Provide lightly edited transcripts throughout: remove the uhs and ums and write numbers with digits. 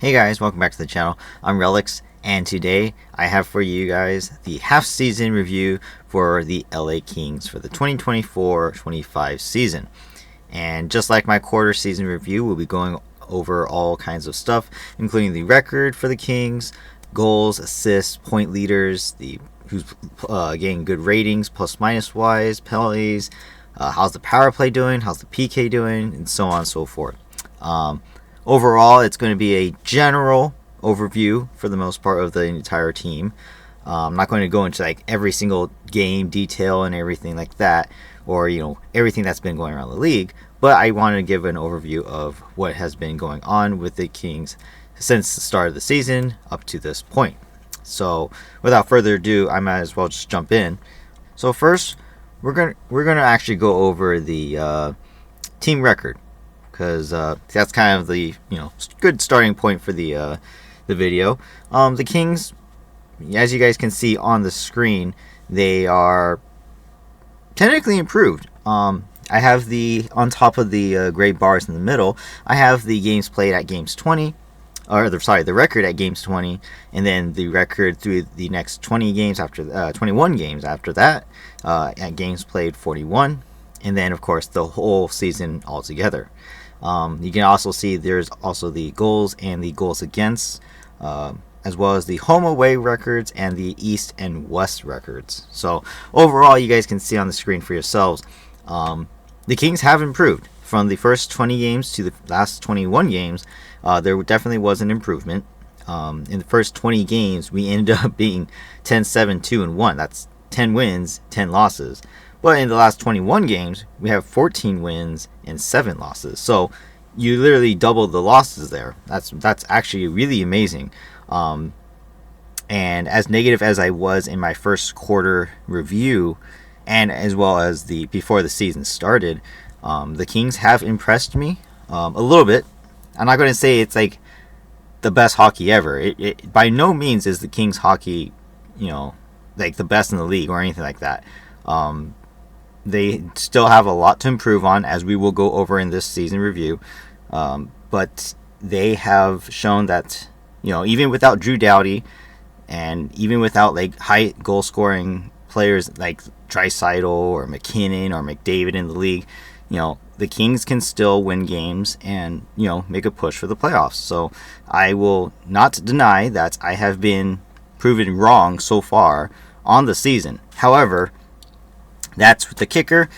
Hey guys, welcome back to the channel. I'm Relix, and today I have for you guys the half-season review for the LA Kings for the 2024-25 season. And just like my quarter-season review, we'll be going over all kinds of stuff, including the record for the Kings, goals, assists, point leaders, who's getting good ratings, plus-minus wise, penalties, how's the power play doing, how's the PK doing, and so on and so forth. Overall, it's going to be a general overview for the most part of the entire team. I'm not going to go into like every single game detail and everything like that, or everything that's been going around the league. But I wanted to give an overview of what has been going on with the Kings since the start of the season up to this point. So, without further ado, I might as well just jump in. So first, we're gonna actually go over the team record, because that's kind of the good starting point for the video. The Kings, as you guys can see on the screen, they are technically improved. I have on top of the gray bars in the middle, I have the games played at games 20, the record at games 20, and then the record through the next 21 games after that, at games played 41, and then of course the whole season altogether. You can also see there's also the goals and the goals against, as well as the home away records and the east and west records. So overall, you guys can see on the screen for yourselves, the Kings have improved from the first 20 games to the last 21 games. There definitely was an improvement. In the first 20 games, we ended up being 10-7, 2-1. That's 10 wins, 10 losses. But in the last 21 games, we have 14 wins and 7 losses. So you literally doubled the losses there. That's actually really amazing. And as negative as I was in my first quarter review, and as well as before the season started, the Kings have impressed me a little bit. I'm not going to say it's like the best hockey ever. It by no means is the Kings hockey, like the best in the league or anything like that. They still have a lot to improve on, as we will go over in this season review. But they have shown that, even without Drew Doughty, and even without like high goal scoring players like Draisaitl or McKinnon or McDavid in the league, the Kings can still win games and, make a push for the playoffs. So I will not deny that I have been proven wrong so far on the season. However, that's the kicker.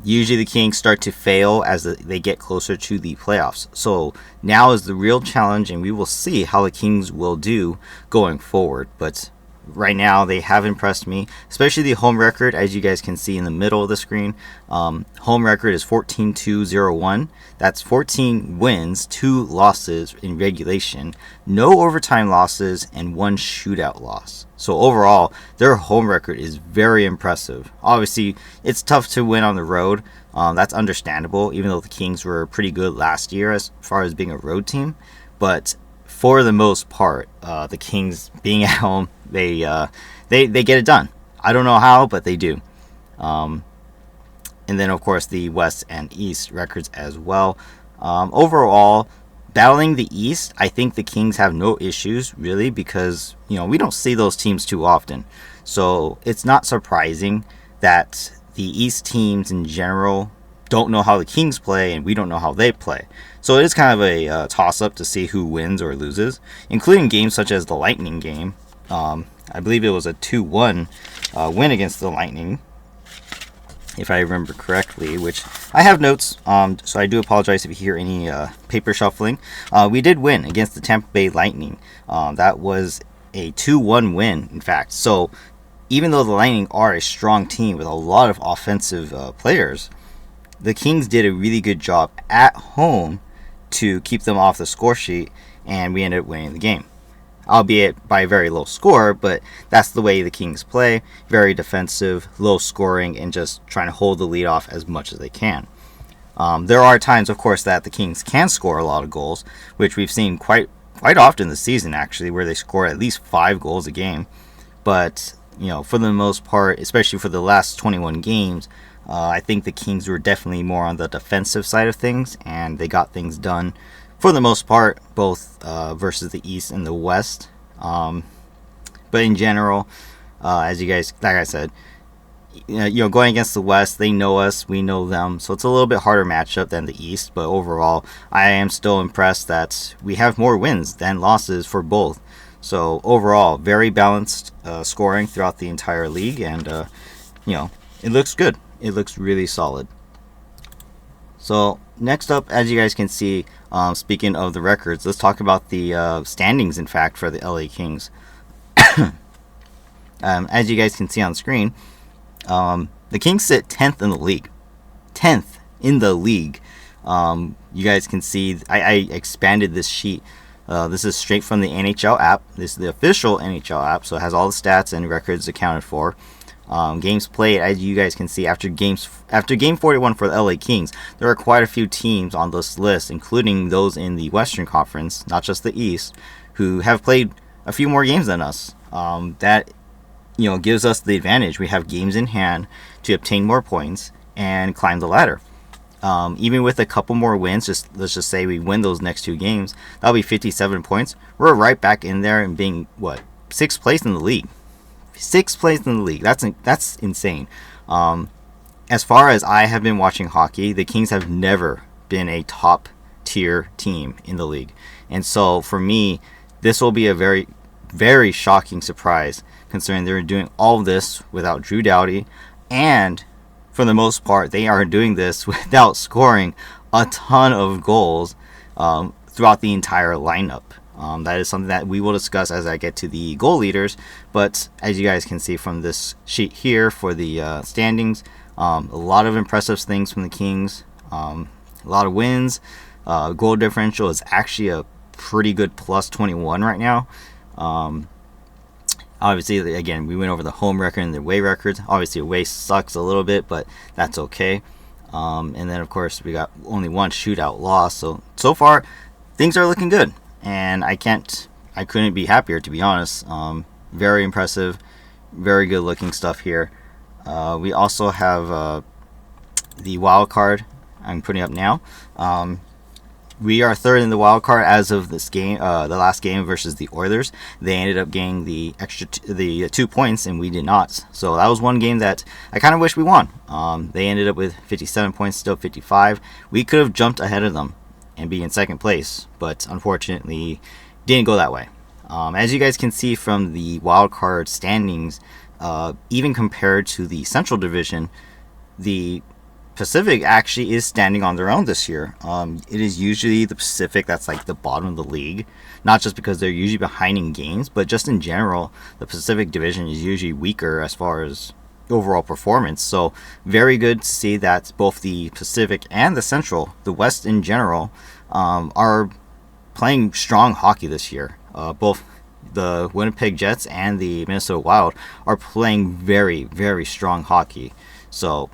Usually the Kings start to fail as they get closer to the playoffs. So now is the real challenge, and we will see how the Kings will do going forward. But right now they have impressed me, especially the home record, as you guys can see in the middle of the screen. Home record is 14-2-0-1. That's 14 wins, 2 losses in regulation, no overtime losses, and 1 shootout loss. So overall, their home record is very impressive. Obviously, it's tough to win on the road. That's understandable, even though the Kings were pretty good last year as far as being a road team. But for the most part, the Kings being at home, they get it done. I don't know how, but they do. And then, of course, the West and East records as well. Overall, battling the East, I think the Kings have no issues, really, because, we don't see those teams too often. So it's not surprising that the East teams in general don't know how the Kings play, and we don't know how they play. So it is kind of a toss-up to see who wins or loses, including games such as the Lightning game. I believe it was a 2-1 win against the Lightning, if I remember correctly, which I have notes, so I do apologize if you hear any paper shuffling. We did win against the Tampa Bay Lightning. That was a 2-1 win, in fact. So even though the Lightning are a strong team with a lot of offensive players, the Kings did a really good job at home to keep them off the score sheet, and we ended up winning the game. Albeit by a very low score, but that's the way the Kings play. Very defensive, low scoring, and just trying to hold the lead off as much as they can. There are times, of course, that the Kings can score a lot of goals, which we've seen quite often this season, actually, where they score at least 5 goals a game. But, for the most part, especially for the last 21 games, I think the Kings were definitely more on the defensive side of things, and they got things done for the most part, both versus the East and the West. But in general, as you guys, like I said, going against the West, they know us, we know them, so it's a little bit harder matchup than the East. But overall, I am still impressed that we have more wins than losses for both. So overall, very balanced scoring throughout the entire league, and it looks good. It looks really solid. So next up, as you guys can see, speaking of the records, let's talk about the standings. In fact, for the LA Kings, as you guys can see on screen. The Kings sit 10th in the league. 10th in the league. You guys can see I expanded this sheet. This is straight from the NHL app. This is the official NHL app, so it has all the stats and records accounted for. Games played, as you guys can see, after game 41 for the LA Kings, there are quite a few teams on this list, including those in the Western Conference, not just the East, who have played a few more games than us. That gives us the advantage. We have games in hand to obtain more points and climb the ladder. Even with a couple more wins, let's just say we win those next two games, that'll be 57 points. We're right back in there and being sixth place in the league. 6th place in the league. That's insane. As far as I have been watching hockey, the Kings have never been a top tier team in the league, and so for me, this will be a very, very shocking surprise, considering they're doing all of this without Drew Doughty, and for the most part, they are doing this without scoring a ton of goals throughout the entire lineup. That is something that we will discuss as I get to the goal leaders, but as you guys can see from this sheet here for the standings, a lot of impressive things from the Kings, a lot of wins. Goal differential is actually a pretty good plus 21 right now. Obviously, again, we went over the home record and the away records. Obviously, away sucks a little bit, but that's okay. And then, of course, we got only one shootout loss. So far, things are looking good. And I couldn't be happier, to be honest. Very impressive, very good looking stuff here. We also have the wild card I'm putting up now. We are third in the wild card as of this game, the last game versus the Oilers. They ended up getting the 2 points, and we did not. So that was one game that I kind of wish we won. They ended up with 57 points, still 55. We could have jumped ahead of them and be in second place, but unfortunately didn't go that way. As you guys can see from the wild card standings, even compared to the Central Division, the Pacific actually is standing on their own this year. It is usually the Pacific that's like the bottom of the league, not just because they're usually behind in games, but just in general, the Pacific Division is usually weaker as far as overall performance. So very good to see that both the Pacific and the Central, the West in general, are playing strong hockey this year. Both the Winnipeg Jets and the Minnesota Wild are playing very, very strong hockey. So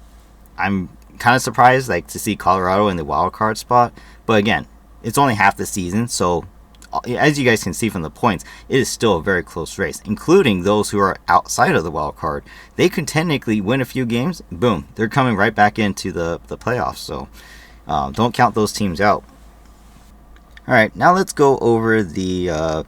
I'm kind of surprised to see Colorado in the wild card spot, but again, it's only half the season, so as you guys can see from the points, it is still a very close race, including those who are outside of the wild card. They can technically win a few games, boom, they're coming right back into the playoffs, so don't count those teams out. Alright, now let's go over the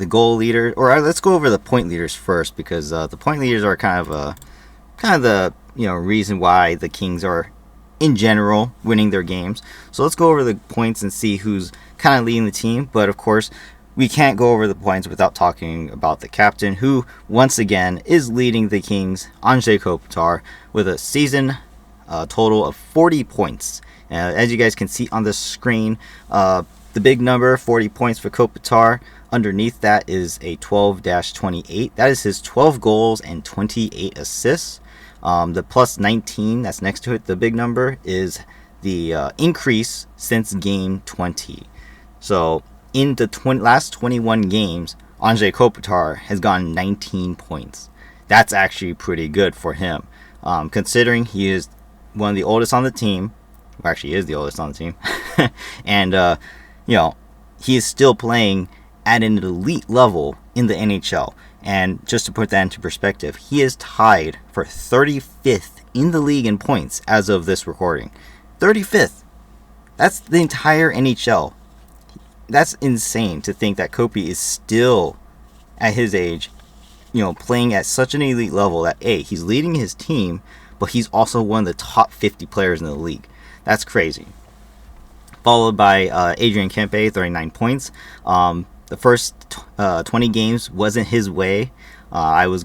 goal leader, or let's go over the point leaders first, because the point leaders are kind of the reason why the Kings are in general winning their games. So let's go over the points and see who's kind of leading the team. But of course, we can't go over the points without talking about the captain, who once again is leading the Kings, Anze Kopitar, with a season total of 40 points. As you guys can see on the screen, the big number, 40 points for Kopitar. Underneath that is a 12-28. That is his 12 goals and 28 assists. The plus 19 that's next to it, the big number, is the increase since game 20. So in the last 21 games, Anze Kopitar has gotten 19 points. That's actually pretty good for him, considering he is one of the oldest on the team. Well, actually, he is the oldest on the team. And, he is still playing at an elite level in the NHL. And just to put that into perspective, he is tied for 35th in the league in points as of this recording. 35th. That's the entire NHL. that's insane to think that Kopi is still at his age, playing at such an elite level that he's leading his team, but he's also one of the top 50 players in the league. That's crazy. Followed by Adrian Kempe, 39 points. The first 20 games wasn't his way. I was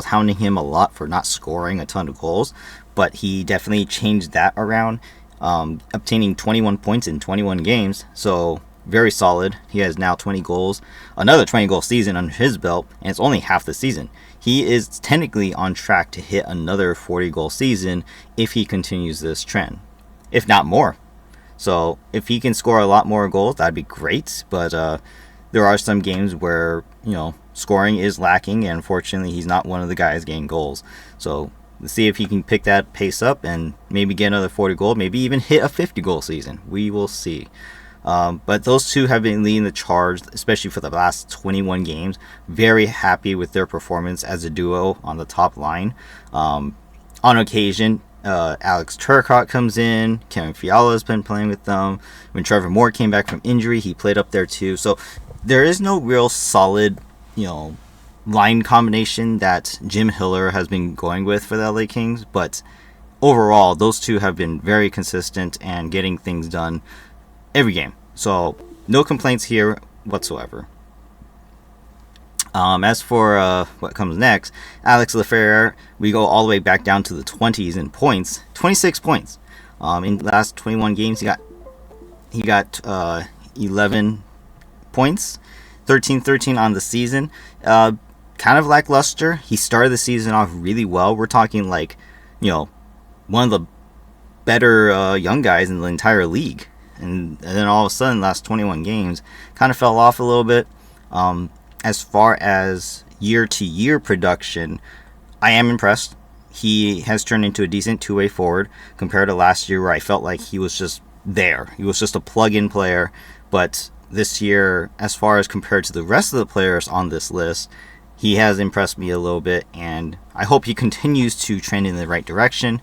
hounding him a lot for not scoring a ton of goals, but he definitely changed that around, obtaining 21 points in 21 games. So very solid. He has now 20 goals, another 20-goal season under his belt, and it's only half the season. He is technically on track to hit another 40-goal season if he continues this trend, if not more. So if he can score a lot more goals, that'd be great. But there are some games where scoring is lacking, and unfortunately he's not one of the guys getting goals. So let's see if he can pick that pace up and maybe get another 40 goal, maybe even hit a 50-goal season. We will see. But those two have been leading the charge, especially for the last 21 games. Very happy with their performance as a duo on the top line. On occasion, Alex Turcotte comes in. Kevin Fiala has been playing with them. When Trevor Moore came back from injury, he played up there too. So there is no real solid, line combination that Jim Hiller has been going with for the LA Kings. But overall, those two have been very consistent and getting things done every game. So no complaints here whatsoever. As for what comes next, Alex Lafreniere, we go all the way back down to the 20s in points. 26 points. In the last 21 games, he got 11 points, 13 on the season. Kind of lackluster. He started the season off really well. We're talking like, one of the better young guys in the entire league. And then all of a sudden, last 21 games, kind of fell off a little bit. As far as year-to-year production, I am impressed. He has turned into a decent two-way forward compared to last year where I felt like he was just there. He was just a plug-in player. But this year, as far as compared to the rest of the players on this list, he has impressed me a little bit, and I hope he continues to trend in the right direction.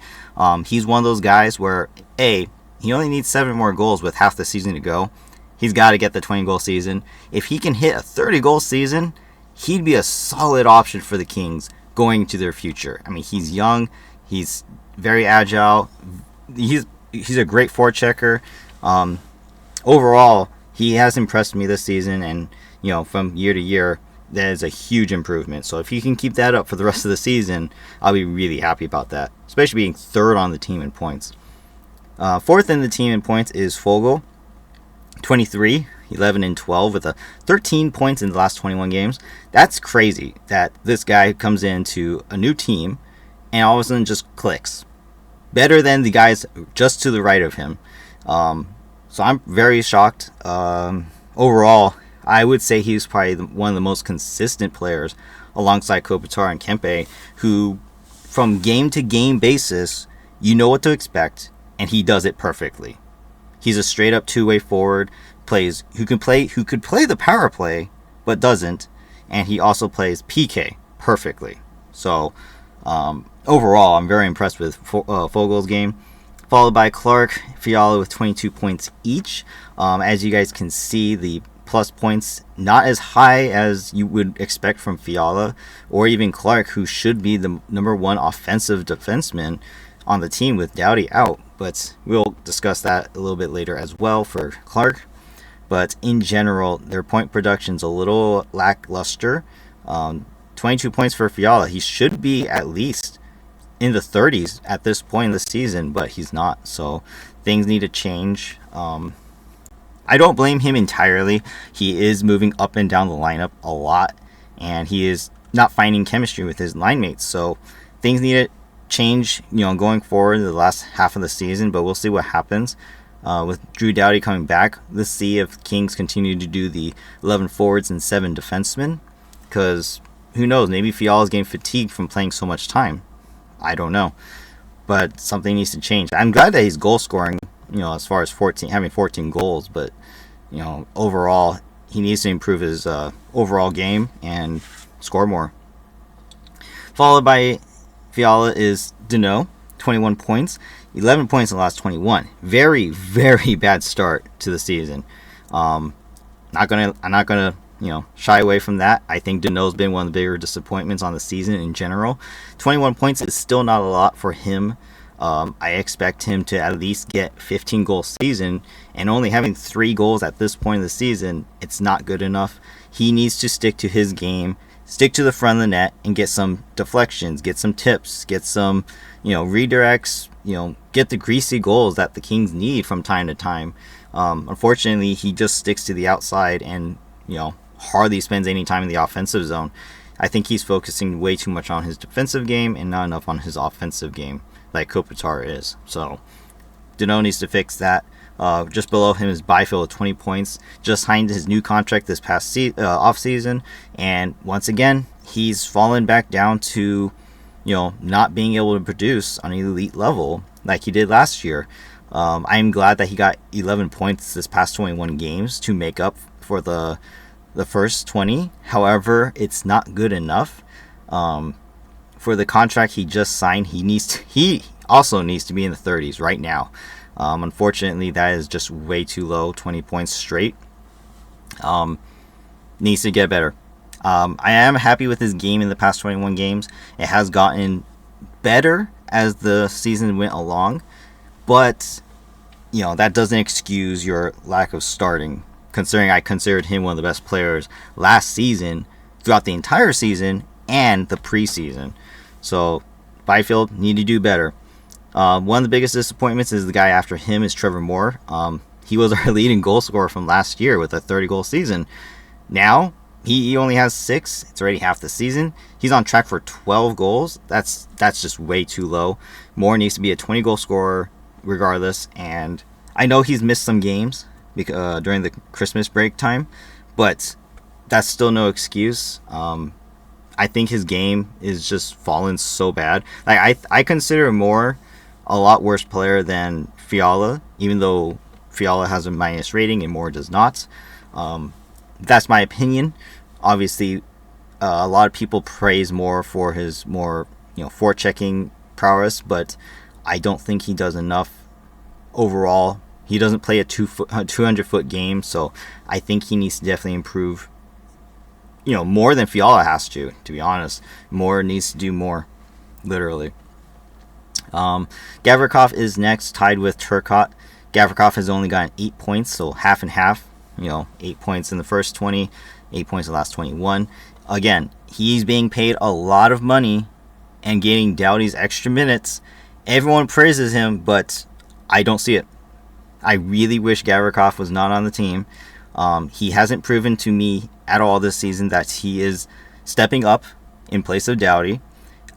He's one of those guys where, he only needs 7 more goals with half the season to go. He's got to get the 20-goal season. If he can hit a 30-goal season, he'd be a solid option for the Kings going into their future. I mean, he's young. He's very agile. He's a great forechecker. Overall, he has impressed me this season, and from year to year, that is a huge improvement. So if he can keep that up for the rest of the season, I'll be really happy about that, especially being third on the team in points. Fourth in the team in points is Foegele, 23, 11 and 12 with 13 points in the last 21 games. That's crazy that this guy comes into a new team and all of a sudden just clicks. Better than the guys just to the right of him. So I'm very shocked. Overall, I would say he's probably one of the most consistent players alongside Kopitar and Kempe, who from game to game basis, you know what to expect, and he does it perfectly. He's a straight up two-way forward, who could play the power play, but doesn't, and he also plays PK perfectly. So overall, I'm very impressed with Fogel's game. Followed by Clark, Fiala with 22 points each. As you guys can see, the plus points not as high as you would expect from Fiala or even Clark, who should be the number one offensive defenseman on the team with Doughty out. But we'll discuss that a little bit later as well for Clark. But in general, their point production's a little lackluster. 22 points for Fiala. He should be at least in the 30s at this point in the season, but he's not. So things need to change. I don't blame him entirely. He is moving up and down the lineup a lot, and he is not finding chemistry with his line mates. So things need to change, going forward the last half of the season, but we'll see what happens. With Drew Doughty coming back, let's see if Kings continue to do the 11 forwards and 7 defensemen, because who knows, maybe Fiala's getting fatigued from playing so much time. I don't know, but something needs to change. I'm glad that he's goal scoring, as far as having 14 goals, but overall he needs to improve his overall game and score more. Followed by Fiala is Danault, 21 points, 11 points in the last 21. Very, very bad start to the season. I'm not gonna shy away from that. I think Dano's been one of the bigger disappointments on the season in general. 21 points is still not a lot for him. I expect him to at least get 15 goals season, and only having 3 goals at this point of the season, it's not good enough. He needs to stick to his game, stick to the front of the net, and get some deflections, get some tips, get some redirects, get the greasy goals that the Kings need from time to time. Unfortunately, he just sticks to the outside and hardly spends any time in the offensive zone. I think he's focusing way too much on his defensive game and not enough on his offensive game, like Kopitar is. So Dano needs to fix that. Just below him is Byfield with 20 points. Just signed his new contract this past off season, and once again he's fallen back down to not being able to produce on an elite level like he did last year. I'm glad that he got 11 points this past 21 games to make up for the first 20. However, it's not good enough. For the contract he just signed, he also needs to be in the 30s right now. Unfortunately, that is just way too low. 20 points straight. Needs to get better. I am happy with his game in the past 21 games. It has gotten better as the season went along, but that doesn't excuse your lack of starting, considering I considered him one of the best players last season, throughout the entire season and the preseason. So Byfield need to do better. One of the biggest disappointments is the guy after him is Trevor Moore. He was our leading goal scorer from last year with a 30-goal season. Now he only has 6. It's already half the season. He's on track for 12 goals. That's just way too low. Moore needs to be a 20-goal scorer regardless. And I know he's missed some games during the Christmas break time, but that's still no excuse. I think his game is just fallen so bad. Like I consider Moore a lot worse player than Fiala, even though Fiala has a minus rating and Moore does not. That's my opinion. Obviously, a lot of people praise Moore for his more forechecking prowess, but I don't think he does enough overall. He doesn't play a 200-foot game, so I think he needs to definitely improve. More than Fiala has to be honest. Moore needs to do more, literally. Gavrikov is next, tied with Turcotte. Gavrikov has only gotten 8 points, so half and half. 8 points in the first 20, 8 points in the last 21. Again, he's being paid a lot of money and getting Doughty's extra minutes. Everyone praises him, but I don't see it. I really wish Gavrikov was not on the team. He hasn't proven to me at all this season that he is stepping up in place of Doughty.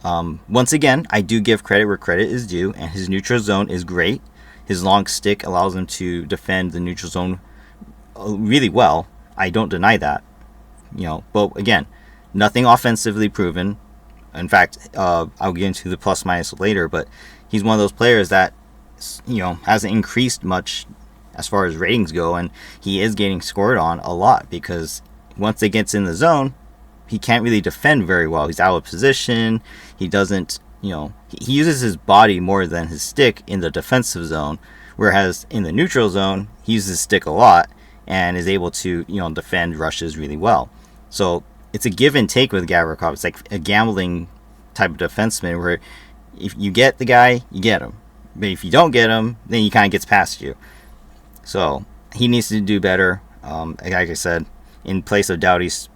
Once again, I do give credit where credit is due, and his neutral zone is great. His long stick allows him to defend the neutral zone really well. I don't deny that. But again, nothing offensively proven. In fact, I'll get into the plus minus later, but he's one of those players that hasn't increased much as far as ratings go, and he is getting scored on a lot because once it gets in the zone, he can't really defend very well. He's out of position. He doesn't, he uses his body more than his stick in the defensive zone, whereas in the neutral zone, he uses his stick a lot and is able to, defend rushes really well. So it's a give and take with Gavrikov. It's like a gambling type of defenseman where if you get the guy, you get him. But if you don't get him, then he kind of gets past you. So he needs to do better. Like I said, in place of Doughty's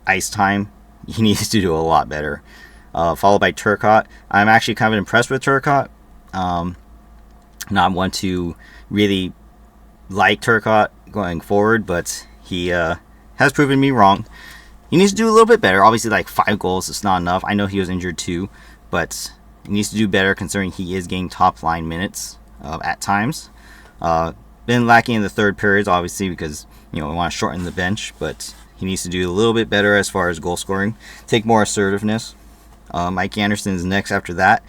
ice time, he needs to do a lot better. Followed by Turcotte. I'm actually kind of impressed with Turcotte. Not one to really like Turcotte going forward, but he has proven me wrong. He needs to do a little bit better. Obviously, like 5 goals is not enough. I know he was injured too, but he needs to do better considering he is getting top line minutes at times. Been lacking in the third periods, obviously, because we want to shorten the bench, but he needs to do a little bit better as far as goal scoring. Take more assertiveness. Mike Anderson is next after that.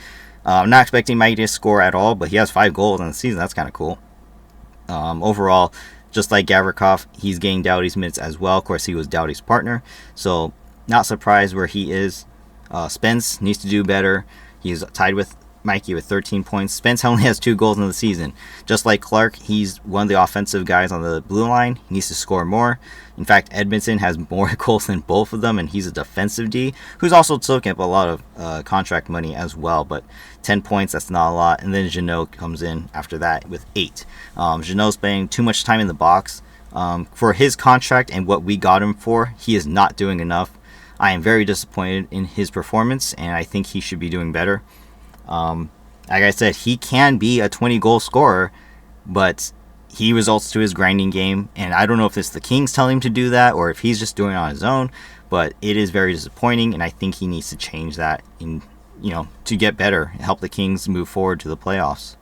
I'm not expecting Mike to score at all, but he has 5 goals in the season. That's kind of cool. Overall, just like Gavrikov, he's getting Doughty's minutes as well. Of course, he was Doughty's partner, so not surprised where he is. Spence needs to do better. He's tied with Mikey with 13 points. Spence only has 2 goals in the season. Just like Clark, he's one of the offensive guys on the blue line. He needs to score more. In fact, Edmondson has more goals than both of them, and he's a defensive D who's also taking up a lot of contract money as well. But 10 points, that's not a lot. And then Jeannot comes in after that with 8. Jeannot's spending too much time in the box. For his contract and what we got him for, he is not doing enough. I am very disappointed in his performance, and I think he should be doing better. Like I said, he can be a 20-goal scorer, but he results to his grinding game, and I don't know if it's the Kings telling him to do that or if he's just doing it on his own, but it is very disappointing, and I think he needs to change that to get better and help the Kings move forward to the playoffs.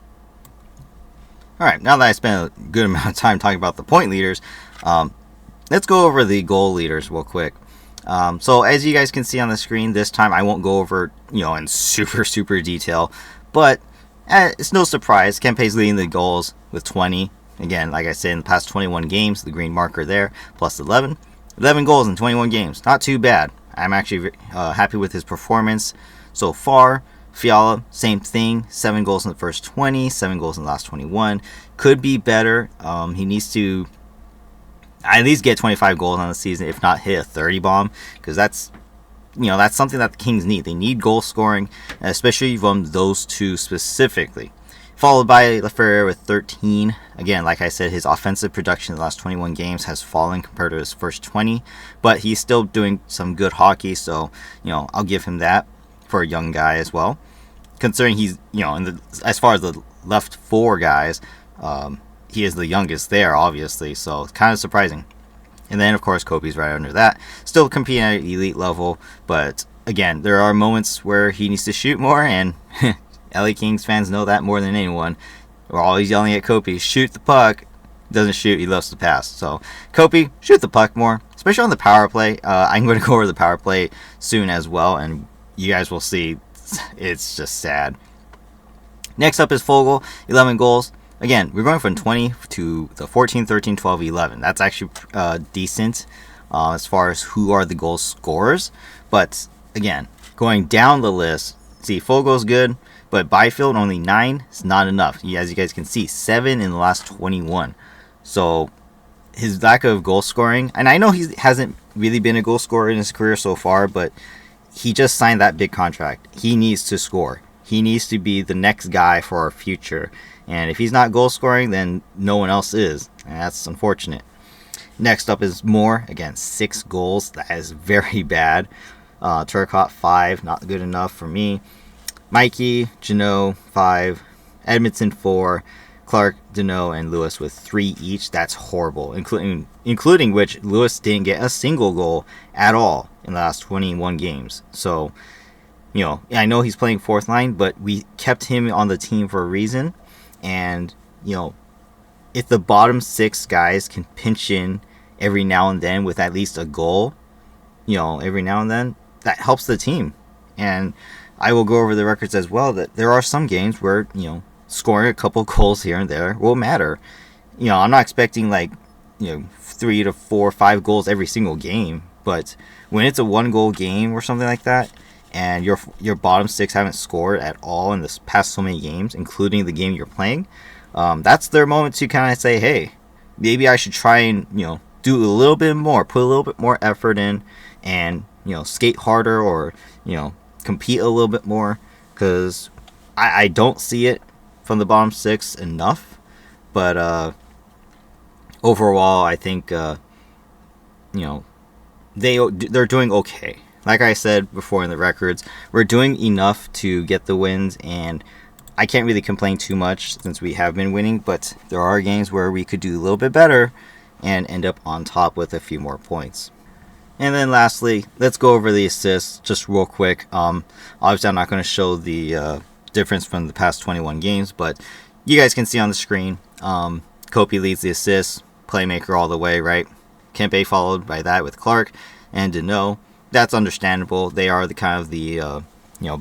Alright, now that I spent a good amount of time talking about the point leaders, let's go over the goal leaders real quick. So as you guys can see on the screen, this time I won't go over, in super detail, but it's no surprise. Kempe's leading the goals with 20. Again, like I said, in the past 21 games, the green marker there, plus 11. 11 goals in 21 games. Not too bad. I'm actually happy with his performance so far. Fiala, same thing. 7 goals in the first 20, 7 goals in the last 21. Could be better. He needs to at least get 25 goals on the season, if not hit a 30 bomb, because that's something that the Kings need. They need goal scoring, especially from those two specifically. Followed by Lafreniere with 13. Again, like I said, his offensive production in the last 21 games has fallen compared to his first 20, but he's still doing some good hockey, so I'll give him that for a young guy as well. Considering he's as far as the left 4 guys, he is the youngest there, obviously, so it's kind of surprising. And then, of course, Kopi's right under that. Still competing at elite level, but again, there are moments where he needs to shoot more, and LA Kings fans know that more than anyone. We're always yelling at Kopi, shoot the puck. Doesn't shoot, he loves to pass. So, Kopi, shoot the puck more, especially on the power play. I'm going to go over the power play soon as well, and you guys will see it's just sad. Next up is Foegele, 11 goals. Again, we're going from 20 to the 14, 13, 12, 11. That's actually decent as far as who are the goal scorers. But again, going down the list, see, Fogel's good, but Byfield only 9 is not enough. As you guys can see, 7 in the last 21. So his lack of goal scoring, and I know he hasn't really been a goal scorer in his career so far, but he just signed that big contract. He needs to score. He needs to be the next guy for our future. And if he's not goal scoring, then no one else is. And that's unfortunate. Next up is Moore. Again, 6 goals. That is very bad. Turcotte, 5. Not good enough for me. Mikey, Jeannot, 5. Edmondson, 4. Clark, Deneau, and Lewis with 3 each. That's horrible. Including which Lewis didn't get a single goal at all in the last 21 games. So, I know he's playing 4th line, but we kept him on the team for a reason. And, if the bottom 6 guys can pinch in every now and then with at least a goal, every now and then, that helps the team. And I will go over the records as well, that there are some games where, scoring a couple goals here and there will matter. I'm not expecting 3 to 4, 5 goals every single game, but when it's a 1-goal game or something like that, and your bottom 6 haven't scored at all in this past so many games, including the game you're playing, that's their moment to kind of say, hey, maybe I should try and do a little bit more, put a little bit more effort in, and skate harder or compete a little bit more, because I don't see it from the bottom 6 enough. But overall, I think they're doing okay. Like I said before in the records, we're doing enough to get the wins, and I can't really complain too much since we have been winning, but there are games where we could do a little bit better and end up on top with a few more points. And then lastly, let's go over the assists just real quick. Obviously, I'm not going to show the difference from the past 21 games, but you guys can see on the screen, Kopi leads the assists, playmaker all the way, right? Kempe followed by that with Clark and Deneau. That's understandable. They are the kind of the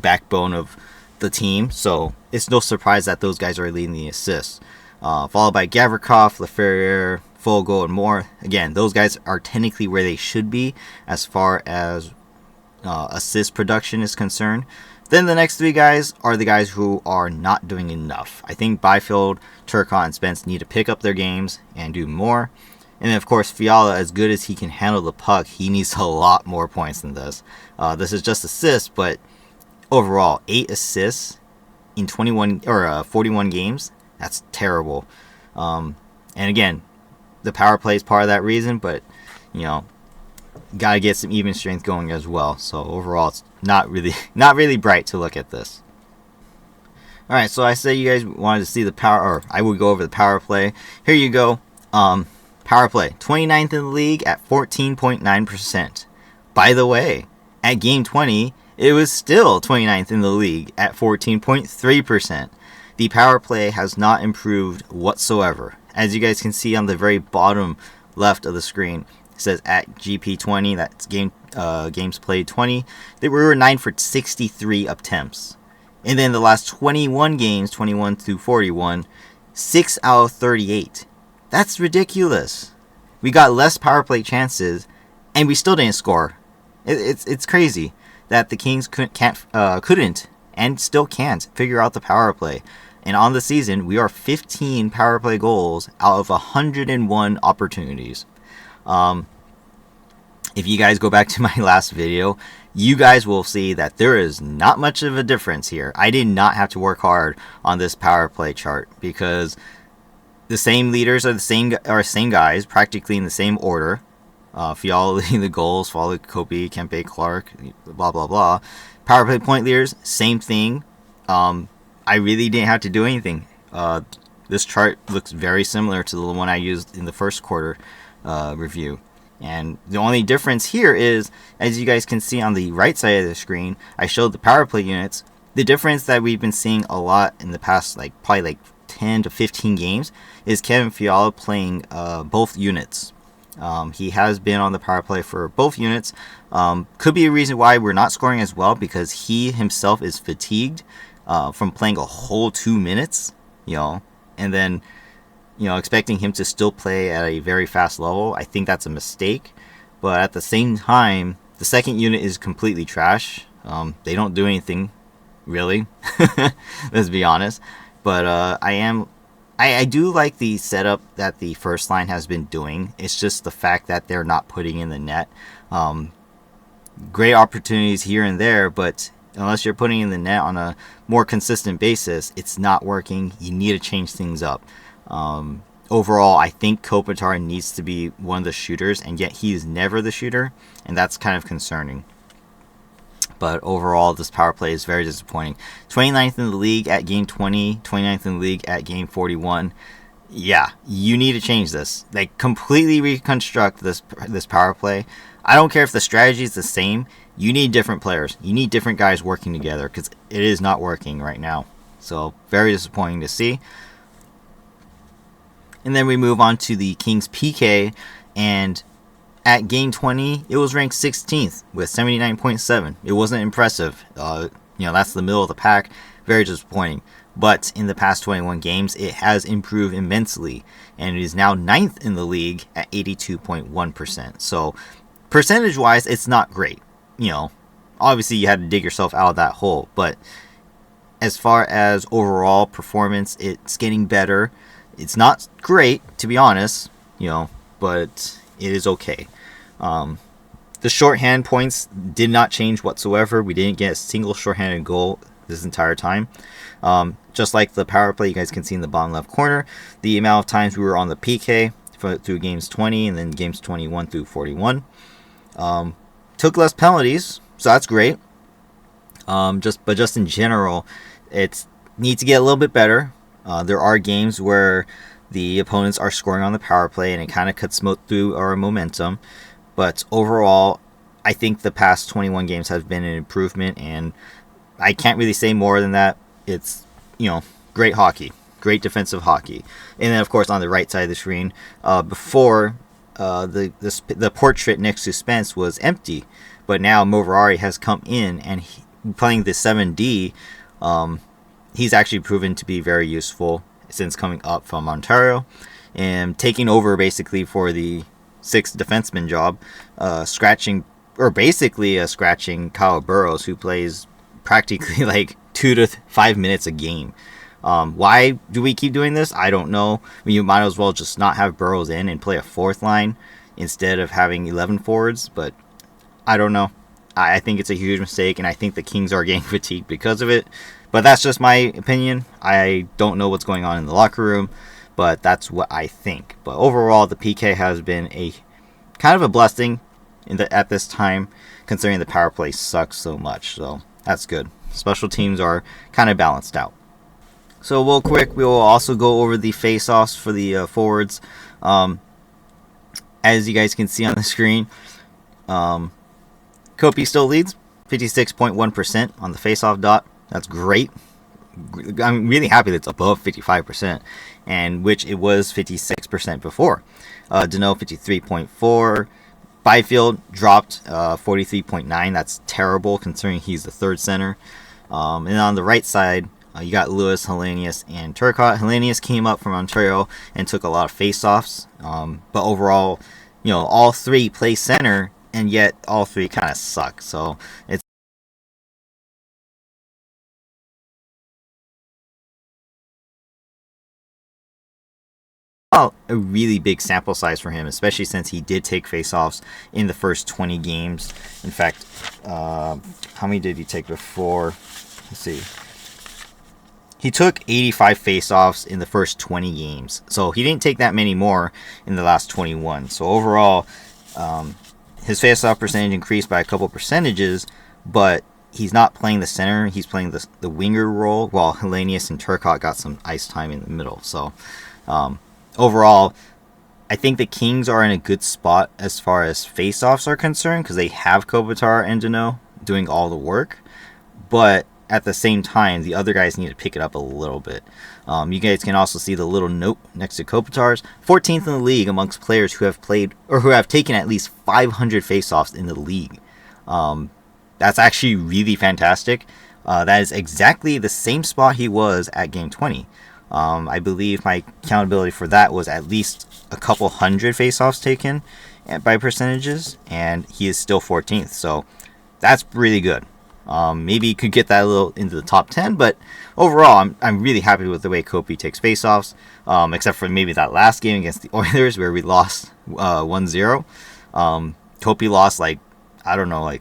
backbone of the team, so it's no surprise that those guys are leading the assists. Followed by Gavrikov, Lafreniere, Foegele, and more. Again, those guys are technically where they should be as far as assist production is concerned. Then the next three guys are the guys who are not doing enough. I think Byfield, Turcotte, and Spence need to pick up their games and do more. And then, of course, Fiala, as good as he can handle the puck, he needs a lot more points than this. This is just assists, but overall, 8 assists in 41 games. That's terrible. And again, the power play is part of that reason, but gotta get some even strength going as well. So overall, it's not really bright to look at this. All right, so I said you guys wanted to see the power, or I would go over the power play. Here you go. Power play, 29th in the league at 14.9%. By the way, at game 20, it was still 29th in the league at 14.3%. The power play has not improved whatsoever. As you guys can see on the very bottom left of the screen, it says at GP20, that's games played 20. We were 9 for 63 attempts. And then the last 21 games, 21 through 41, 6 out of 38. That's ridiculous. We got less power play chances, and we still didn't score. It's crazy that the Kings couldn't and still can't figure out the power play. And on the season, we are 15 power play goals out of 101 opportunities. If you guys go back to my last video, you guys will see that there is not much of a difference here. I did not have to work hard on this power play chart because the same leaders are the same guys, practically in the same order. Fiala leading the goals, followed Kobe, Kempe, Clark, blah blah blah. Power play point leaders, same thing. I really didn't have to do anything. This chart looks very similar to the one I used in the first quarter review. And the only difference here is, as you guys can see on the right side of the screen, I showed the power play units. The difference that we've been seeing a lot in the past, probably 10 to 15 games, is Kevin Fiala playing both units. He has been on the power play for both units. Could be a reason why we're not scoring as well, because he himself is fatigued from playing a whole 2 minutes, and then expecting him to still play at a very fast level. I think that's a mistake. But at the same time, the second unit is completely trash. They don't do anything, really. Let's be honest. But I do like the setup that the first line has been doing. It's just the fact that they're not putting in the net. Great opportunities here and there, but unless you're putting in the net on a more consistent basis, it's not working. You need to change things up. Overall, I think Kopitar needs to be one of the shooters, and yet he is never the shooter, and that's kind of concerning. But overall, this power play is very disappointing. 29th in the league at game 20, 29th in the league at game 41. Yeah, you need to change this. Completely reconstruct this power play. I don't care if the strategy is the same. You need different players. You need different guys working together, because it is not working right now. So, very disappointing to see. And then we move on to the Kings PK, and at game 20, it was ranked 16th with 79.7. It wasn't impressive. That's the middle of the pack. Very disappointing. But in the past 21 games, it has improved immensely, and it is now 9th in the league at 82.1%. So, percentage-wise, it's not great. Obviously you had to dig yourself out of that hole. But as far as overall performance, it's getting better. It's not great, to be honest, but it is okay. The shorthand points did not change whatsoever. We didn't get a single shorthanded goal this entire time. Just like the power play, you guys can see in the bottom left corner, the amount of times we were on the PK through games 20 and then games 21 through 41. Took less penalties, so that's great. Just in general, it needs to get a little bit better. There are games where the opponents are scoring on the power play, and it kind of cuts through our momentum. But overall, I think the past 21 games have been an improvement, and I can't really say more than that. It's, great hockey, great defensive hockey. And then, of course, on the right side of the screen, before the portrait next to Spence was empty, but now Moverari has come in, and playing the 7D, he's actually proven to be very useful since coming up from Ontario and taking over basically for the sixth defenseman job, scratching Kyle Burrows, who plays practically like 2 to 5 minutes a game. Why do we keep doing this? I don't know. I mean, you might as well just not have Burrows in and play a fourth line instead of having 11 forwards, but I don't know. I think it's a huge mistake, and I think the Kings are getting fatigued because of it. But that's just my opinion. I don't know what's going on in the locker room, but that's what I think. But overall, the PK has been a kind of a blessing at this time, considering the power play sucks so much. So that's good. Special teams are kind of balanced out. So real quick, we will also go over the face-offs for the forwards. As you guys can see on the screen, Kopi still leads, 56.1% on the face-off dot. That's great. I'm really happy that it's above 55%, and which it was 56% before. Dano 53.4. Byfield dropped 43.9. That's terrible considering he's the third center. And on the right side, you got Lewis, Hellenius, and Turcotte. Hellenius came up from Ontario and took a lot of face-offs. But overall, all three play center, and yet all three kind of suck. So it's a really big sample size for him, especially since he did take face-offs in the first 20 games. In fact, how many did he take before? Let's see. He took 85 face-offs in the first 20 games. So he didn't take that many more in the last 21. So overall, his face-off percentage increased by a couple percentages, but he's not playing the center. He's playing the winger role, while Hellenius and Turcotte got some ice time in the middle. So overall, I think the Kings are in a good spot as far as face-offs are concerned because they have Kopitar and Dano doing all the work. But at the same time, the other guys need to pick it up a little bit. You guys can also see the little note next to Kopitar's 14th in the league amongst players who have played or who have taken at least 500 faceoffs in the league. That's actually really fantastic. That is exactly the same spot he was at game 20. I believe my accountability for that was at least a couple hundred faceoffs taken by percentages, and he is still 14th. So that's really good. Maybe you could get that a little into the top 10, but overall, I'm really happy with the way Kopi takes faceoffs, except for maybe that last game against the Oilers where we lost 1-0. Kopi lost like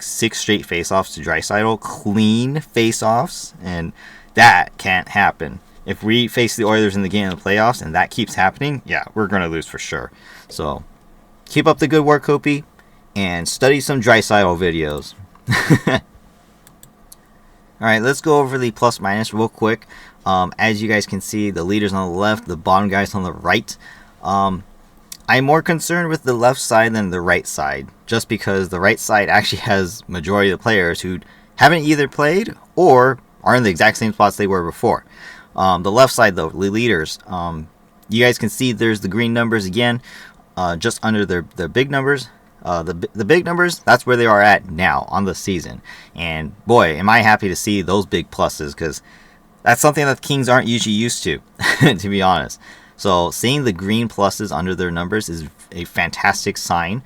6 straight faceoffs to Draisaitl, clean faceoffs, and that can't happen. If we face the Oilers in the game of the playoffs and that keeps happening, yeah, we're going to lose for sure. So keep up the good work, Kopi, and study some Draisaitl videos. Alright, let's go over the plus minus real quick. As you guys can see, the leaders on the left, the bottom guys on the right. I'm more concerned with the left side than the right side, just because the right side actually has majority of the players who haven't either played or are in the exact same spots they were before. The left side, though, the leaders, you guys can see there's the green numbers again, just under their big numbers. The big numbers, that's where they are at now on the season. And boy, am I happy to see those big pluses, because that's something that the Kings aren't usually used to, to be honest. So seeing the green pluses under their numbers is a fantastic sign.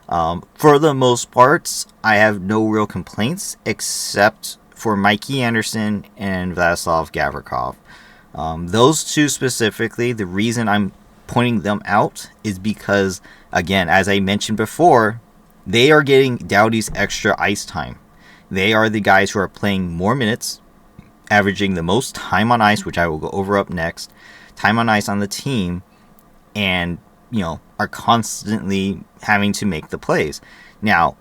For the most part, I have no real complaints, except for Mikey Anderson and Vladislav Gavrikov. Those two specifically, the reason I'm pointing them out is because, again, as I mentioned before, they are getting Doughty's extra ice time. They are the guys who are playing more minutes, averaging the most time on ice, which I will go over up next, time on ice on the team, and, are constantly having to make the plays. Now,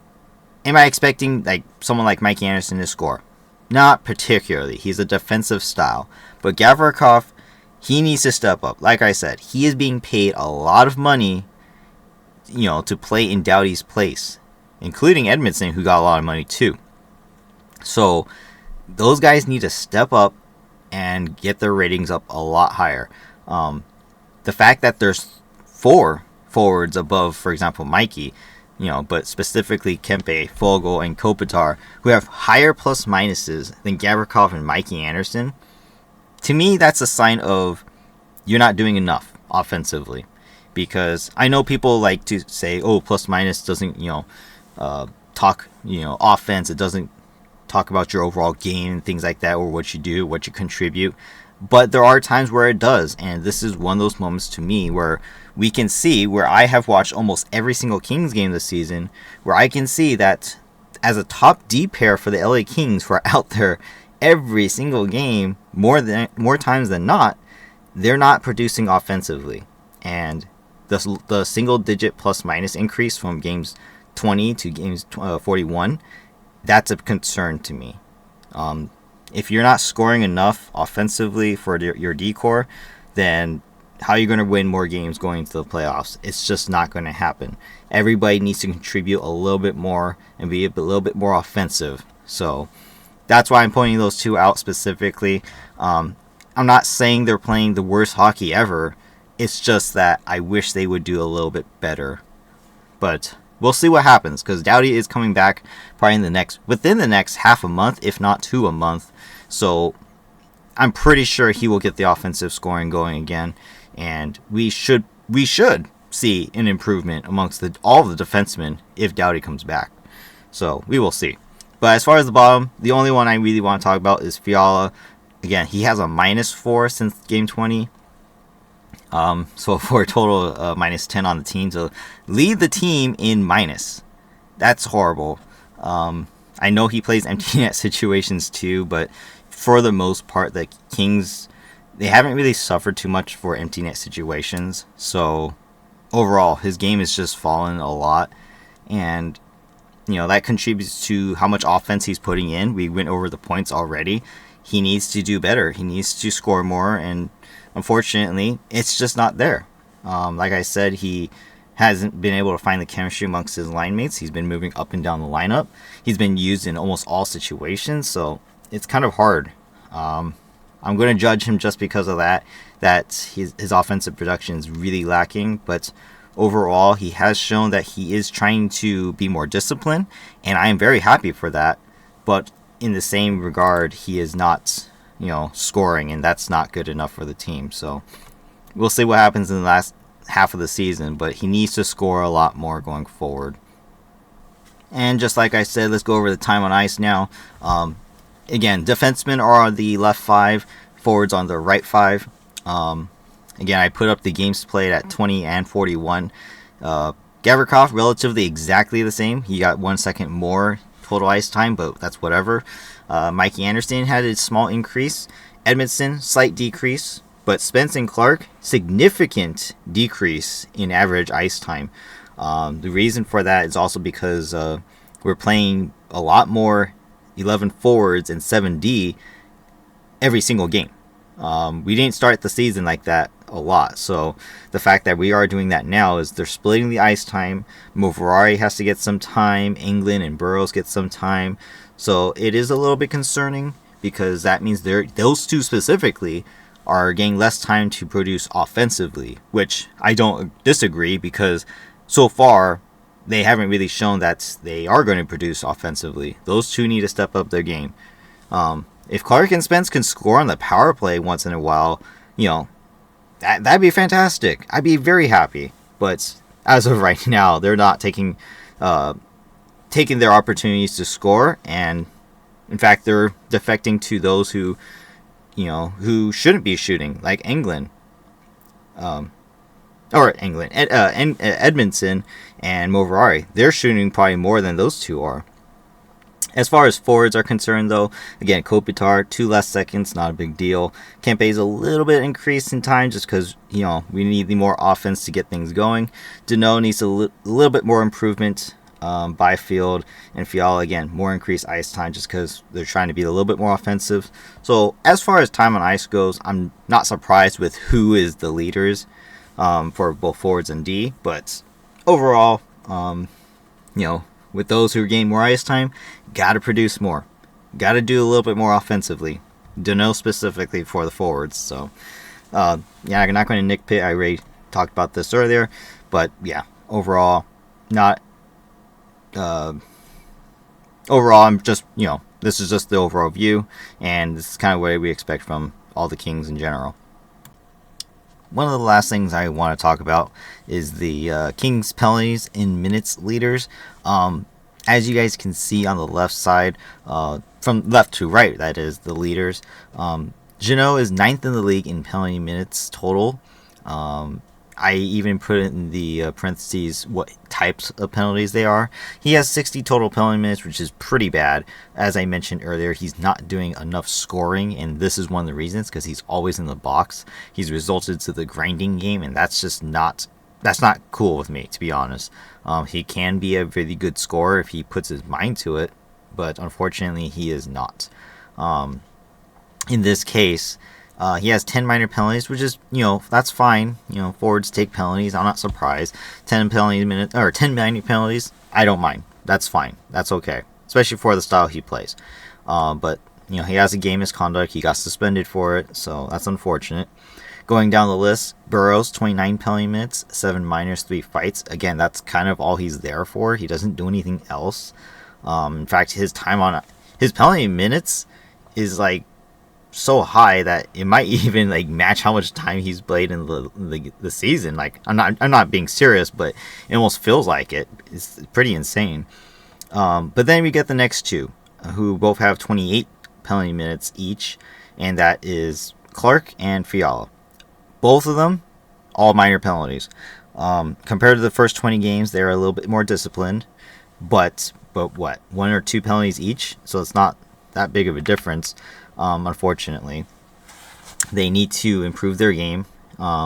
am I expecting someone like Mikey Anderson to score? Not particularly. He's a defensive style. But Gavrikov, he needs to step up. Like I said, he is being paid a lot of money, to play in Doughty's place, including Edmondson, who got a lot of money too. So those guys need to step up and get their ratings up a lot higher. The fact that there's 4 forwards above, for example, Mikey, but specifically Kempe, Fogle, and Kopitar, who have higher plus minuses than Gavrikov and Mikey Anderson, to me, that's a sign of you're not doing enough offensively. Because I know people like to say, oh, plus minus doesn't, talk, offense. It doesn't talk about your overall game and things like that, or what you do, what you contribute. But there are times where it does, and this is one of those moments to me where we can see, where I have watched almost every single Kings game this season, where I can see that as a top D pair for the LA Kings, who are out there every single game, more times than not, they're not producing offensively. And the single digit plus minus increase from games 20 to games 41, that's a concern to me. If you're not scoring enough offensively for your D-core, then how are you going to win more games going into the playoffs? It's just not going to happen. Everybody needs to contribute a little bit more and be a little bit more offensive. So that's why I'm pointing those two out specifically. I'm not saying they're playing the worst hockey ever. It's just that I wish they would do a little bit better. But we'll see what happens, because Doughty is coming back probably within the next half a month, if not to a month. So I'm pretty sure he will get the offensive scoring going again, and we should see an improvement amongst all the defensemen if Doughty comes back. So we will see. But as far as the bottom, the only one I really want to talk about is Fiala. Again, he has a -4 since game 20. So for a total -10 on the team, to lead the team in minus, that's horrible. I know he plays empty net situations too, but for the most part, the Kings, they haven't really suffered too much for empty net situations. So overall, his game has just fallen a lot, and that contributes to how much offense he's putting in. We went over the points already. He needs to do better. He needs to score more, and unfortunately, it's just not there. Like I said, he hasn't been able to find the chemistry amongst his line mates. He's been moving up and down the lineup. He's been used in almost all situations, so it's kind of hard. I'm going to judge him just because of that his offensive production is really lacking, but overall, he has shown that he is trying to be more disciplined, and I am very happy for that. But in the same regard, he is not scoring, and that's not good enough for the team. So we'll see what happens in the last half of the season, but he needs to score a lot more going forward. And just like I said, let's go over the time on ice now. Again, defensemen are on the left 5, forwards on the right 5. Again, I put up the games played at 20 and 41. Gavrikov, relatively exactly the same. He got 1 second more total ice time, but that's whatever. Mikey Anderson had a small increase. Edmondson, slight decrease. But Spence and Clark, significant decrease in average ice time. The reason for that is also because we're playing a lot more 11 forwards and 7D every single game. We didn't start the season like that a lot. So the fact that we are doing that now is they're splitting the ice time. Moverari has to get some time. England and Burroughs get some time. So it is a little bit concerning, because that means those two specifically are getting less time to produce offensively, which I don't disagree, because so far they haven't really shown that they are going to produce offensively. Those two need to step up their game. If Clark and Spence can score on the power play once in a while, that'd be fantastic. I'd be very happy. But as of right now, they're not taking their opportunities to score, and in fact, they're defecting to those who shouldn't be shooting, like England. Edmondson and Moverari. They're shooting probably more than those two are. As far as forwards are concerned, though, again, Kopitar, 2 less seconds, not a big deal. Kempe's a little bit increased in time just because, we need the more offense to get things going. Deneau needs a little bit more improvement. Byfield and Fiala, again, more increased ice time just because they're trying to be a little bit more offensive. So as far as time on ice goes, I'm not surprised with who is the leaders for both forwards and D. But overall, with those who are getting more ice time, got to produce more. Got to do a little bit more offensively. Deneau specifically for the forwards. So, I'm not going to nitpick. I already talked about this earlier. But, yeah, overall, I'm just, this is just the overall view. And this is kind of what we expect from all the Kings in general. One of the last things I want to talk about is the Kings penalties in minutes leaders. As you guys can see on the left side, from left to right, that is, the leaders, Jeannot is ninth in the league in penalty minutes total. I even put in the parentheses what types of penalties they are. He has 60 total penalty minutes, which is pretty bad. As I mentioned earlier, he's not doing enough scoring, and this is one of the reasons, because he's always in the box. He's resulted to the grinding game, and that's not cool with me, to be honest. He can be a really good scorer if he puts his mind to it, but unfortunately he is not. In this case, he has 10 minor penalties, which is, that's fine. Forwards take penalties. I'm not surprised. 10 minor penalties, I don't mind. That's fine. That's okay, especially for the style he plays. But he has a game misconduct. He got suspended for it, so that's unfortunate. Going down the list, Burrows, 29 penalty minutes, 7 minors, 3 fights. Again, that's kind of all he's there for. He doesn't do anything else. In fact, his penalty minutes is like so high that it might even like match how much time he's played in the season. Like, I'm not being serious, but it almost feels like it. It's pretty insane. But then we get the next two, who both have 28 penalty minutes each, and that is Clark and Fiala. Both of them, all minor penalties. Compared to the first 20 games, they're a little bit more disciplined, but what, 1 or 2 penalties each, so it's not that big of a difference. Unfortunately, they need to improve their game,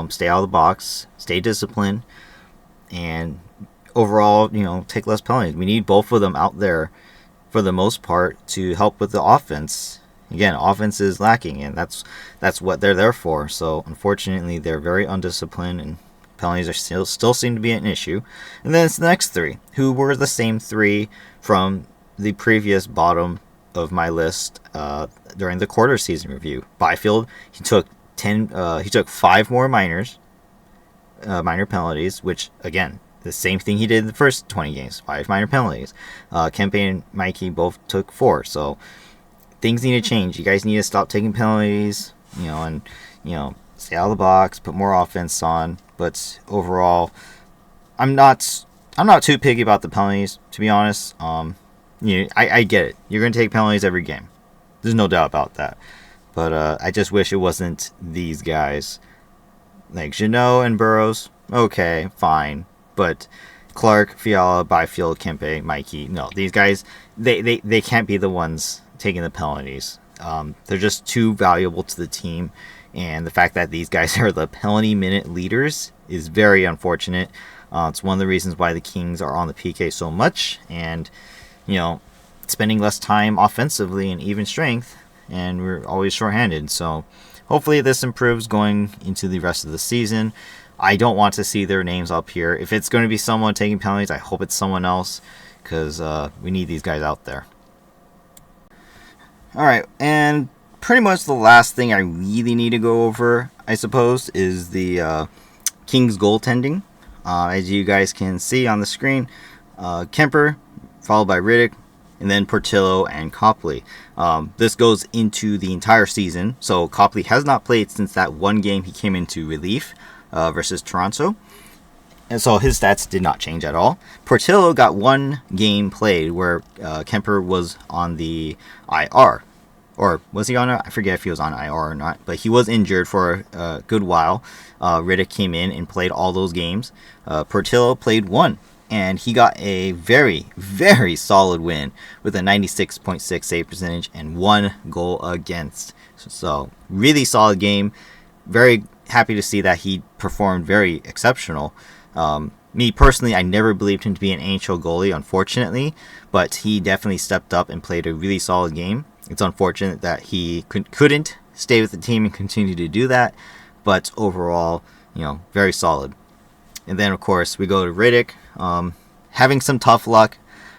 stay out of the box, stay disciplined, and overall, take less penalties. We need both of them out there for the most part to help with the offense. Again, offense is lacking, and that's what they're there for. So unfortunately, they're very undisciplined, and penalties are still seem to be an issue. And then it's the next three, who were the same three from the previous bottom of my list during the quarter season review. Byfield, he took 5 more minor penalties, which again, the same thing he did in the first 20 games, 5 minor penalties. Kempe and Mikey both took 4. So things need to change. You guys need to stop taking penalties, and stay out of the box, put more offense on. But overall, I'm not too picky about the penalties, to be honest. I get it. You're going to take penalties every game. There's no doubt about that. But I just wish it wasn't these guys. Like Jeannot and Burrows, okay, fine. But Clark, Fiala, Byfield, Kempe, Mikey, no. These guys, they can't be the ones taking the penalties. They're just too valuable to the team. And the fact that these guys are the penalty minute leaders is very unfortunate. It's one of the reasons why the Kings are on the PK so much. And spending less time offensively and even strength, and we're always shorthanded. So hopefully this improves going into the rest of the season. I don't want to see their names up here. If it's going to be someone taking penalties, I hope it's someone else, because we need these guys out there. Alright, and pretty much the last thing I really need to go over, I suppose, is the Kings goaltending. As you guys can see on the screen, Kemper, followed by Riddick, and then Portillo and Copley. This goes into the entire season, so Copley has not played since that one game he came into relief versus Toronto, and so his stats did not change at all. Portillo got one game played where Kemper was on the IR, or was he on it? I forget if he was on IR or not, but he was injured for a good while. Riddick came in and played all those games. Portillo played one, and he got a very, very solid win with a 96.6 save percentage and 1 goal against. So really solid game. Very happy to see that he performed very exceptional. Me personally, I never believed him to be an NHL goalie, unfortunately, but he definitely stepped up and played a really solid game. It's unfortunate that he couldn't stay with the team and continue to do that, but overall, very solid. And then, of course, we go to Riddick. Having some tough luck.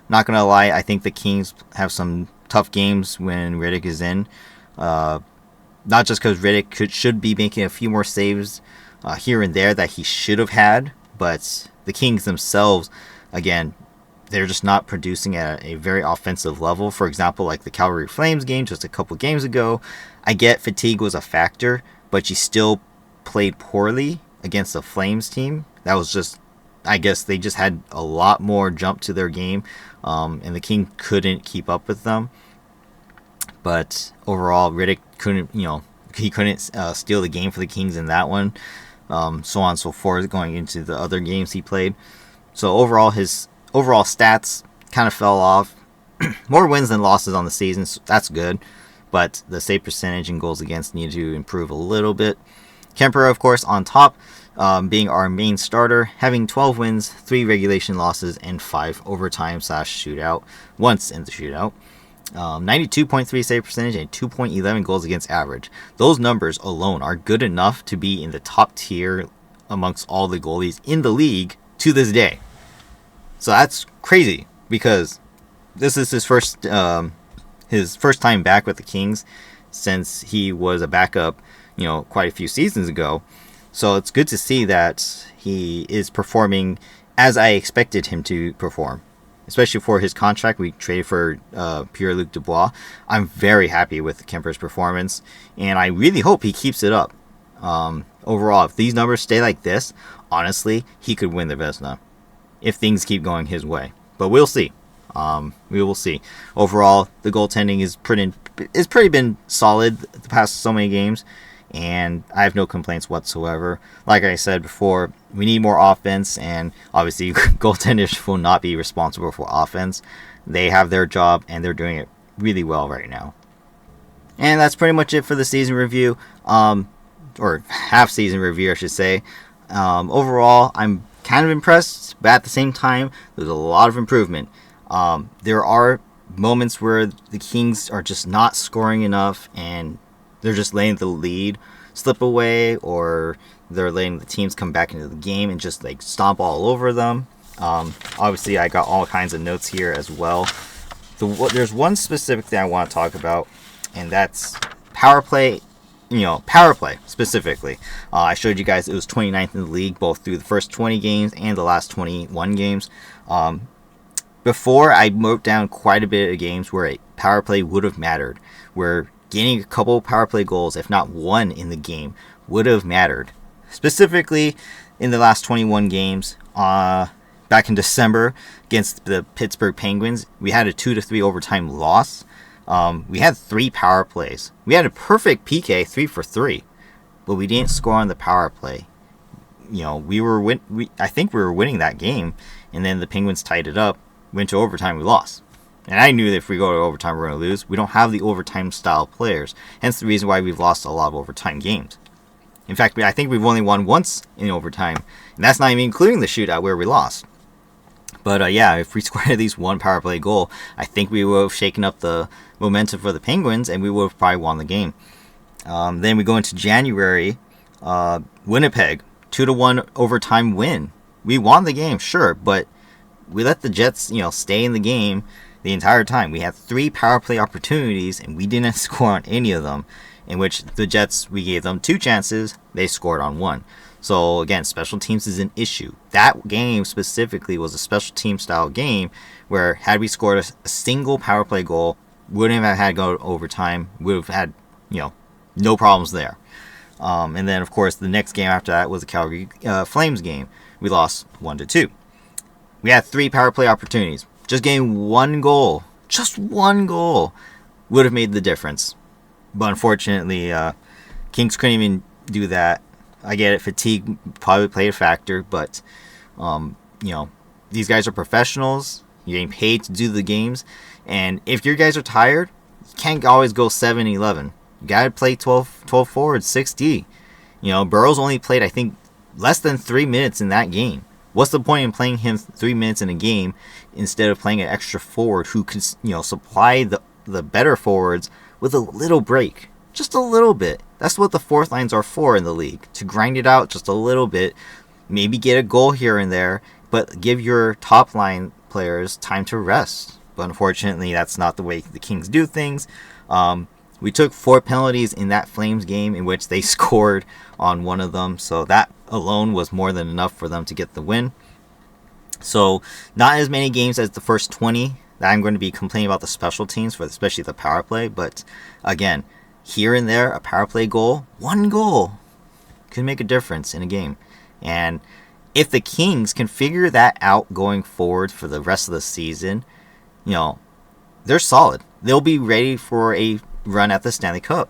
Not going to lie, I think the Kings have some tough games when Riddick is in. Not just because Riddick should be making a few more saves here and there that he should have had, but the Kings themselves, again, they're just not producing at a very offensive level. For example, like the Calgary Flames game just a couple games ago. I get fatigue was a factor, but you still played poorly against the Flames team. That was just I guess they just had a lot more jump to their game, and the King couldn't keep up with them. But overall, Riddick couldn't, he couldn't steal the game for the Kings in that one. So on and so forth, going into the other games he played. So overall, his overall stats kind of fell off. More wins than losses on the season, so that's good. But the save percentage and goals against needed to improve a little bit. Kemper, of course, on top, being our main starter, having 12 wins, 3 regulation losses, and 5 overtime/shootout, once in the shootout. 92.3 save percentage and 2.11 goals against average. Those numbers alone are good enough to be in the top tier amongst all the goalies in the league to this day. So that's crazy, because this is his first time back with the Kings since he was a backup, quite a few seasons ago. So it's good to see that he is performing as I expected him to perform, especially for his contract. We traded for Pierre-Luc Dubois. I'm very happy with Kemper's performance, and I really hope he keeps it up. Overall, if these numbers stay like this, honestly, he could win the Vezina if things keep going his way. But we'll see. We will see. Overall, the goaltending is pretty been solid the past so many games, and I have no complaints whatsoever. Like I said before, we need more offense, and obviously goaltenders will not be responsible for offense. They have their job, and they're doing it really well right now. And that's pretty much it for the season review, or half-season review, I should say. Overall, I'm kind of impressed, but at the same time, there's a lot of improvement. There are moments where the Kings are just not scoring enough, and they're just letting the lead slip away, or they're letting the teams come back into the game and just like stomp all over them. Obviously, I got all kinds of notes here as well. There's one specific thing I want to talk about, and that's power play. Power play specifically. I showed you guys it was 29th in the league, both through the first 20 games and the last 21 games. Before, I wrote down quite a bit of games where a power play would have mattered, where getting a couple power play goals, if not one in the game, would have mattered. Specifically, in the last 21 games, back in December against the Pittsburgh Penguins, we had a 2-3 overtime loss. We had 3 power plays. We had a perfect PK, 3 for 3, but we didn't score on the power play. I think we were winning that game, and then the Penguins tied it up. Went to overtime, we lost. And I knew that if we go to overtime, we're going to lose. We don't have the overtime style players. Hence the reason why we've lost a lot of overtime games. In fact, I think we've only won once in overtime. And that's not even including the shootout where we lost. But yeah, if we scored at least one power play goal, I think we would have shaken up the momentum for the Penguins, and we would have probably won the game. Then we go into January. Winnipeg, 2-1 overtime win. We won the game, sure, but we let the Jets, stay in the game the entire time. We had 3 power play opportunities, and we didn't score on any of them, in which the Jets, we gave them 2 chances, they scored on 1. So again, special teams is an issue. That game specifically was a special team style game where had we scored a single power play goal, wouldn't have had to go to overtime, would have had, no problems there. And then, of course, the next game after that was the Calgary Flames game. We lost 1-2. We had 3 power play opportunities. Just getting 1 goal, just 1 goal, would have made the difference. But unfortunately, Kings couldn't even do that. I get it, fatigue probably played a factor, but, these guys are professionals. You're getting paid to do the games. And if your guys are tired, you can't always go 7-11. You got to play 12 forwards, 6D. Burrows only played, I think, less than 3 minutes in that game. What's the point in playing him 3 minutes in a game instead of playing an extra forward who can, supply the better forwards with a little break? Just a little bit. That's what the fourth lines are for in the league. To grind it out just a little bit. Maybe get a goal here and there, but give your top line players time to rest. But unfortunately, that's not the way the Kings do things. We took 4 penalties in that Flames game in which they scored on one of them. So that alone was more than enough for them to get the win. So not as many games as the first 20 that I'm going to be complaining about the special teams for, especially the power play. But again, here and there, a power play goal, 1 goal, could make a difference in a game. And if the Kings can figure that out going forward for the rest of the season, they're solid. They'll be ready for a run at the Stanley Cup.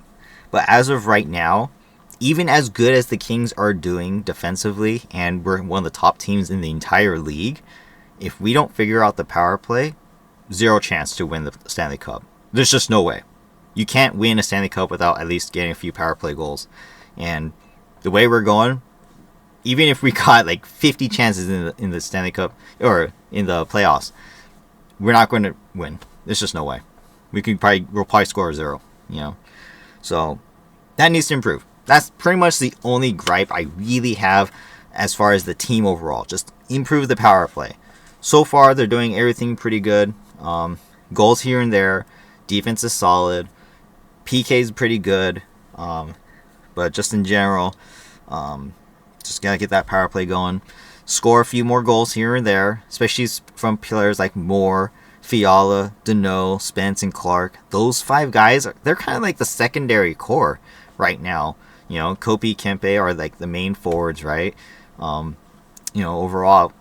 But as of right now, even as good as the Kings are doing defensively, and we're one of the top teams in the entire league, if we don't figure out the power play, zero chance to win the Stanley Cup. There's just no way. You can't win a Stanley Cup without at least getting a few power play goals. And the way we're going, even if we got like 50 chances in the Stanley Cup or in the playoffs, we're not going to win. There's just no way. We'll probably score 0. So that needs to improve. That's pretty much the only gripe I really have as far as the team overall. Just improve the power play. So far, they're doing everything pretty good. Goals here and there. Defense is solid. PK is pretty good. But just in general, just got to get that power play going. Score a few more goals here and there, especially from players like Moore, Fiala, Deneau, Spence, and Clark. Those 5 guys, they're kind of like the secondary core right now. Kopi, Kempe are like the main forwards, right? Overall,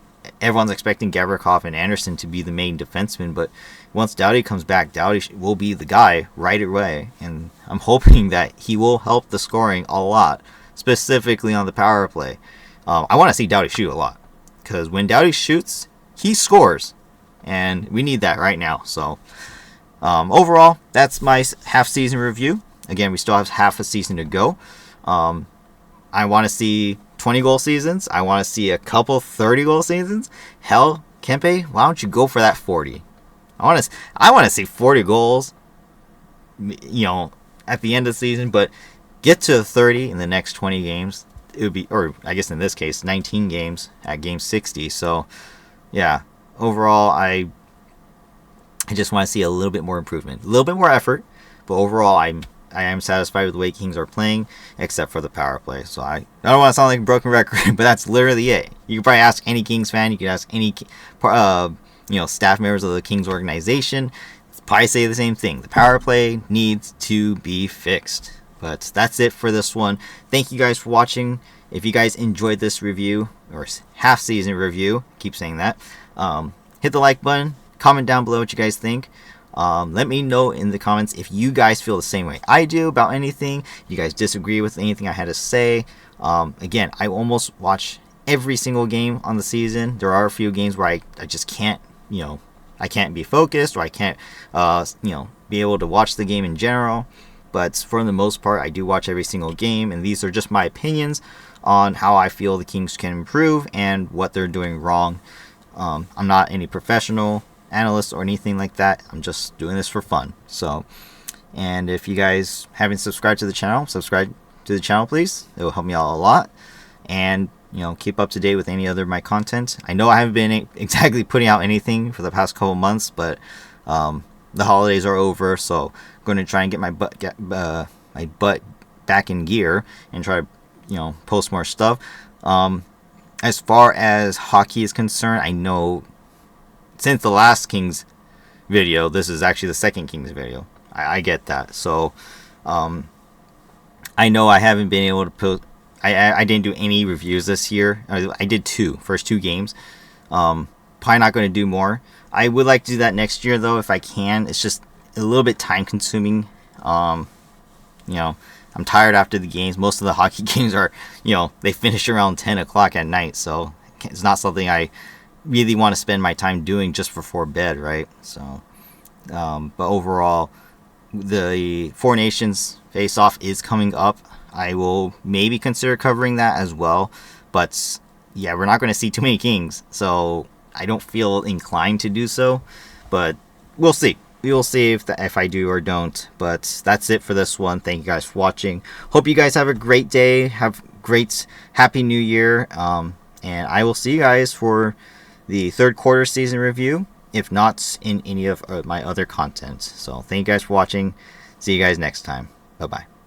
everyone's expecting Gavrikov and Anderson to be the main defensemen, but once Doughty comes back, Doughty will be the guy right away, and I'm hoping that he will help the scoring a lot, specifically on the power play. I want to see Doughty shoot a lot, because when Doughty shoots, he scores, and we need that right now. So overall, that's my half-season review. Again, we still have half a season to go. I want to see 20-goal seasons. I want to see a couple 30-goal seasons. Hell, Kempe, why don't you go for that 40? I want to see 40 goals, at the end of the season, but get to 30 in the next 20 games. It would be, or I guess in this case, 19 games at game 60. So, yeah, overall, I just want to see a little bit more improvement, a little bit more effort, but overall, I am satisfied with the way Kings are playing, except for the power play. So I don't want to sound like a broken record, but that's literally it. You can probably ask any Kings fan. You can ask any, staff members of the Kings organization. Probably say the same thing. The power play needs to be fixed. But that's it for this one. Thank you guys for watching. If you guys enjoyed this review, or half-season review, keep saying that, hit the like button. Comment down below what you guys think. Let me know in the comments if you guys feel the same way I do about anything. You guys disagree with anything I had to say. Again, I almost watch every single game on the season. There are a few games where I just can't, I can't be focused, or I can't, be able to watch the game in general. But for the most part, I do watch every single game, and these are just my opinions on how I feel the Kings can improve and what they're doing wrong. I'm not any professional analyst or anything like that. I'm just doing this for fun. So, and if you guys haven't subscribed to the channel, subscribe to the channel, please. It will help me out a lot. And keep up to date with any other of my content. I know I haven't been exactly putting out anything for the past couple months, but the holidays are over, so I'm going to try and get my butt back in gear and try to post more stuff. As far as hockey is concerned, I know since the last Kings video, this is actually the second Kings video. I get that. So, I know I haven't been able to post. I didn't do any reviews this year. I did first two games. Probably not going to do more. I would like to do that next year, though, if I can. It's just a little bit time consuming. I'm tired after the games. Most of the hockey games are, they finish around 10 o'clock at night. So it's not something I really want to spend my time doing just before bed, right? So, but overall, the Four Nations face-off is coming up. I will maybe consider covering that as well. But yeah, we're not going to see too many Kings, so I don't feel inclined to do so. But we'll see. We will see if I do or don't. But that's it for this one. Thank you guys for watching. Hope you guys have a great day. Have a great Happy New Year. And I will see you guys for the third quarter season review, if not in any of my other content. So thank you guys for watching. See you guys next time. Bye-bye.